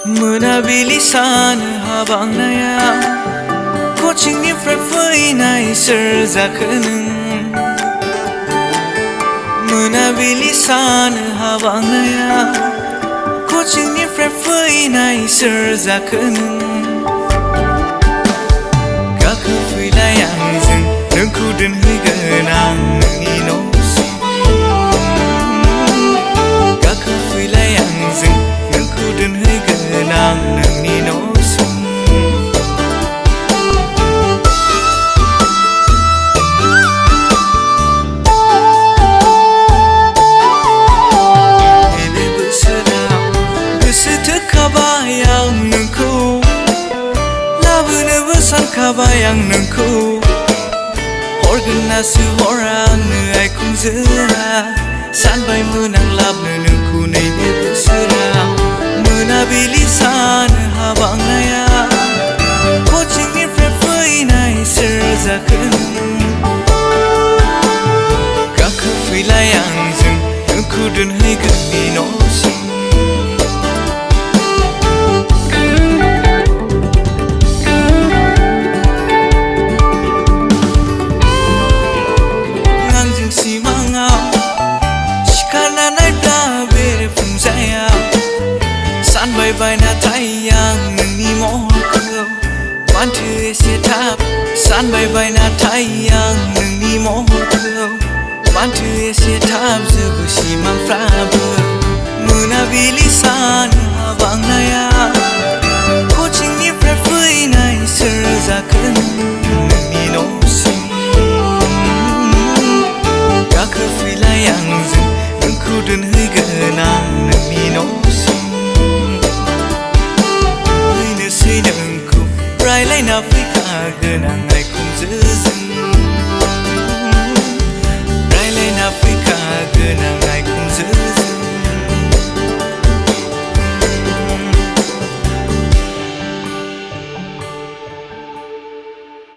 मोनाबिलि सान हाबांनायाव कचिंनिफ्राय फैनाय सोर जाखो नों मोनाबिलि सान हाबांनायाव कचिंनिफ्राय फैनाय सोर जाखो नों गाखोफैलाय आंजों नोंखौ दोनहैगोन आं नोंनि न'सिम गाखोफैलाय आंजों नोंखौ दोनहैगोन आं नोंनि न'सिम नैबे बोसोराव गोसो थोखाबाय आं नोंखौ लाबोनोबो सानखाबाय आं नोंखौ हरगोननासो हरा आंनो आइखुंजोआ सानबायमोन आं लाबनो नोंखौ नैबे बोसोराव मोनाबिलि सान हाबांनायाव कचिंनिफ्राय फैनाय सोर जाखो गाखोफैलाय आंजों नोंखौ दोनहैगोन नि न'सिम आंजों सिमाङाव सिखारना नायब्ला बेरेफुंजायाव सानबाय नाथाय आं नोंनि महरखौ मानथो एसे थाब सानबाय नाथाय आं नोंनि महरखौ मानथो एसे थाब जोबो सिमांफ्राबो मोनाबिलि सान हाबांनायाव कचिंनिफ्राय फैनाय सोर जाखो नोंनि न'सिम गाखोफैलाय आंजों नोंखौ दोनहैगोन आं नोंनि न'सिम फैनोसै नोंखौ रायलायना फैखागोन आं आइखुंजोजों